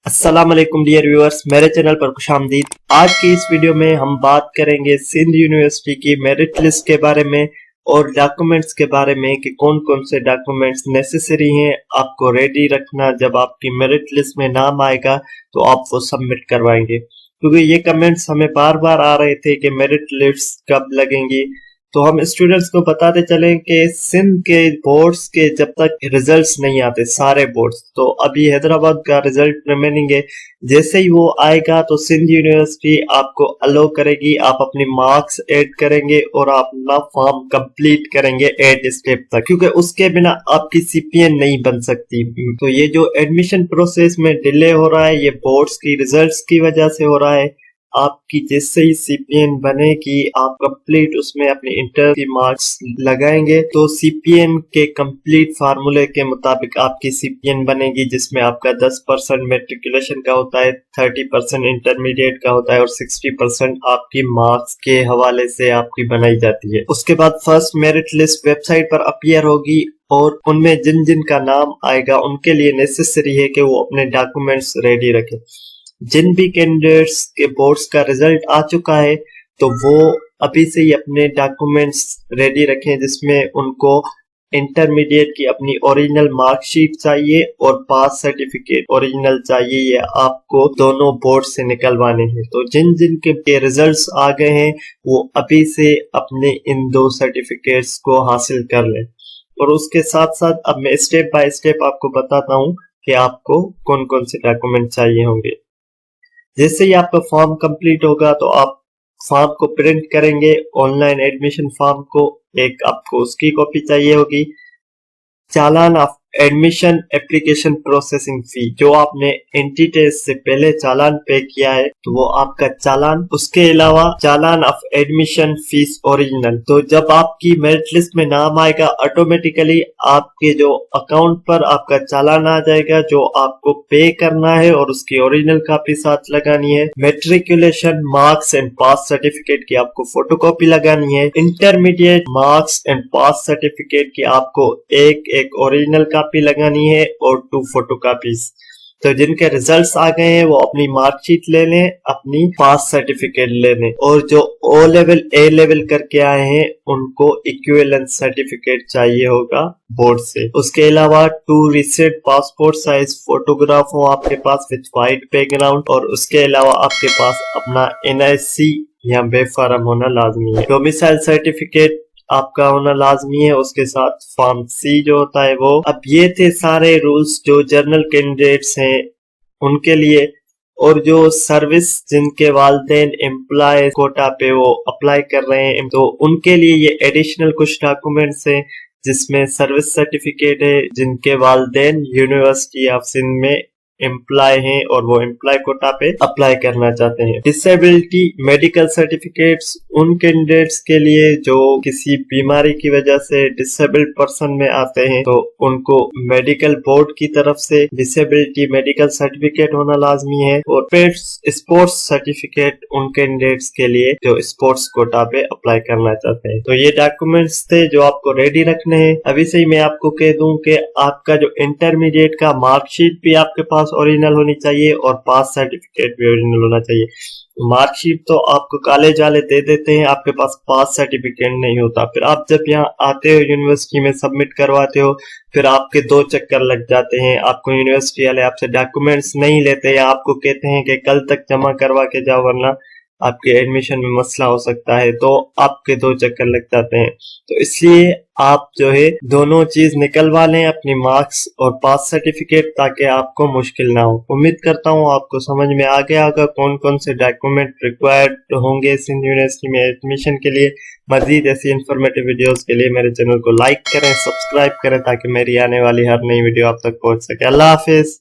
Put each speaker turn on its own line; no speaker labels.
अस्सलाम वालेकुम dear viewers, मेरे चैनल पर खुशामदीद। आज की इस वीडियो में हम बात करेंगे सिंध यूनिवर्सिटी की मेरिट लिस्ट के बारे में और डॉक्यूमेंट्स के बारे में कि कौन कौन से डॉक्यूमेंट्स नेसेसरी हैं आपको रेडी रखना। जब आपकी मेरिट लिस्ट में नाम आएगा तो आप वो सबमिट करवाएंगे, क्योंकि ये कमेंट्स हमें बार बार आ रहे थे कि मेरिट लिस्ट कब लगेंगी। तो हम स्टूडेंट्स को बताते चलें कि सिंध के बोर्ड्स के जब तक रिजल्ट्स नहीं आते, सारे बोर्ड्स, तो अभी हैदराबाद का रिजल्ट रिमेनिंग है। जैसे ही वो आएगा तो सिंध यूनिवर्सिटी आपको अलो करेगी, आप अपनी मार्क्स ऐड करेंगे और आप अपना फॉर्म कंप्लीट करेंगे 8 स्टेप तक, क्योंकि उसके बिना आपकी सीपीएन नहीं बन सकती। तो ये जो एडमिशन प्रोसेस में डिले हो रहा है, ये बोर्ड्स की रिजल्ट्स की वजह से हो रहा है। आपकी जैसे ही सीपीएन बनेगी, आप कंप्लीट उसमें अपने इंटर की मार्क्स लगाएंगे तो सीपीएन के कंप्लीट फार्मूले के मुताबिक आपकी सीपीएन बनेगी, जिसमें आपका 10% मेट्रिकुलेशन का होता है, 30% इंटरमीडिएट का होता है और 60% आपकी मार्क्स के हवाले से आपकी बनाई जाती है। उसके बाद फर्स्ट मेरिट लिस्ट वेबसाइट पर अपीयर होगी और उनमें जिन जिन का नाम आएगा उनके लिए नेसेसरी है कि वो अपने डॉक्यूमेंट्स रेडी रखें। जिन भी कैंडिडेट्स के बोर्ड्स का रिजल्ट आ चुका है तो वो अभी से ही अपने डॉक्यूमेंट्स रेडी रखें, जिसमें उनको इंटरमीडिएट की अपनी ओरिजिनल मार्कशीट चाहिए और पास सर्टिफिकेट ओरिजिनल चाहिए। ये आपको दोनों बोर्ड से निकलवाने हैं। तो जिन जिन के रिजल्ट्स आ गए हैं वो अभी से अपने इन दो सर्टिफिकेट्स को हासिल कर लें। और उसके साथ साथ अब मैं स्टेप बाय स्टेप आपको बताता हूँ कि आपको कौन कौन से डॉक्यूमेंट चाहिए होंगे। जैसे ही आपका फॉर्म कंप्लीट होगा तो आप फॉर्म को प्रिंट करेंगे, ऑनलाइन एडमिशन फॉर्म को, एक आपको उसकी कॉपी चाहिए होगी। Challan of admission application processing fee, जो आपने एंटीटेस्ट से पहले चालान पे किया है तो वो आपका चालान। उसके अलावा चालान ऑफ एडमिशन फीस ओरिजिनल। तो जब आपकी मेरिट लिस्ट में नाम आएगा ऑटोमेटिकली आपके जो अकाउंट पर आपका चालान आ जाएगा, जो आपको पे करना है और उसकी ओरिजिनल कॉपी साथ लगानी है। Matriculation marks and pass certificate की आपको फोटोकॉपी लगानी है। Intermediate marks and pass certificate की आपको एक ओरिजिनल कॉपी लगानी है और 2 फोटोकॉपीज। तो जिनके रिजल्ट्स आ गए हैं वो अपनी मार्कशीट ले लें, अपनी पास सर्टिफिकेट ले लें, और जो ओ लेवल ए लेवल करके आए हैं उनको इक्विवेलेंस सर्टिफिकेट चाहिए होगा बोर्ड से। उसके अलावा 2 रिसेंट पासपोर्ट साइज फोटोग्राफ हो आपके पास विद वाइट बैकग्राउंड, और उसके अलावा आपके पास अपना एनआईसी या बेफारम होना लाजमी है। डोमिसाइल सर्टिफिकेट आपका होना लाजमी है। उसके साथ फॉर्म सी जो होता है वो। अब ये थे सारे रूल्स जो जनरल कैंडिडेट्स हैं उनके लिए, और जो सर्विस जिनके वालिदैन एम्प्लॉय कोटा पे वो अप्लाई कर रहे हैं तो उनके लिए ये एडिशनल कुछ डॉक्यूमेंट्स हैं, जिसमें सर्विस सर्टिफिकेट है जिनके वालिदैन यूनिवर्सिटी ऑफ सिंध में एम्प्लॉय हैं और वो एम्प्लॉय कोटा पे अप्लाई करना चाहते हैं। डिसेबिलिटी मेडिकल सर्टिफिकेट्स उन कैंडिडेट्स के लिए जो किसी बीमारी की वजह से डिसेबल्ड पर्सन में आते हैं, तो उनको मेडिकल बोर्ड की तरफ से डिसेबिलिटी मेडिकल सर्टिफिकेट होना लाजमी है। और स्पोर्ट्स सर्टिफिकेट उन कैंडिडेट्स के लिए जो स्पोर्ट्स कोटा पे अप्लाई करना चाहते हैं। तो ये डॉक्यूमेंट्स थे जो आपको रेडी रखने हैं। अभी से ही मैं आपको कह दूं कि आपका जो इंटरमीडिएट का मार्कशीट भी आपके पास ओरिजिनल होनी चाहिए और पास सर्टिफिकेट भी ओरिजिनल होना चाहिए। मार्कशीट तो आपको कॉलेज वाले दे देते हैं, आपके पास पास सर्टिफिकेट नहीं होता। फिर आप जब यहाँ आते हो यूनिवर्सिटी में सबमिट करवाते हो, फिर आपके 2 चक्कर लग जाते हैं। आपको यूनिवर्सिटी वाले आपसे डॉक्यूमेंट्स नहीं लेते या आपको कहते हैं कि कल तक जमा करवा के जाओ वरना आपके एडमिशन में मसला हो सकता है, तो आपके 2 चक्कर लग जाते हैं। तो इसलिए आप जो है दोनों चीज निकलवा लें, अपनी मार्क्स और पास सर्टिफिकेट, ताकि आपको मुश्किल ना हो। उम्मीद करता हूँ आपको समझ में आ गया होगा कौन कौन से डॉक्यूमेंट रिक्वायर्ड होंगे सिंध यूनिवर्सिटी में एडमिशन के लिए। मजीद ऐसी इंफॉर्मेटिव वीडियोस के लिए मेरे चैनल को लाइक करें, सब्सक्राइब करें, ताकि मेरी आने वाली हर नई वीडियो आप तक पहुंच सके। अल्लाह हाफिज।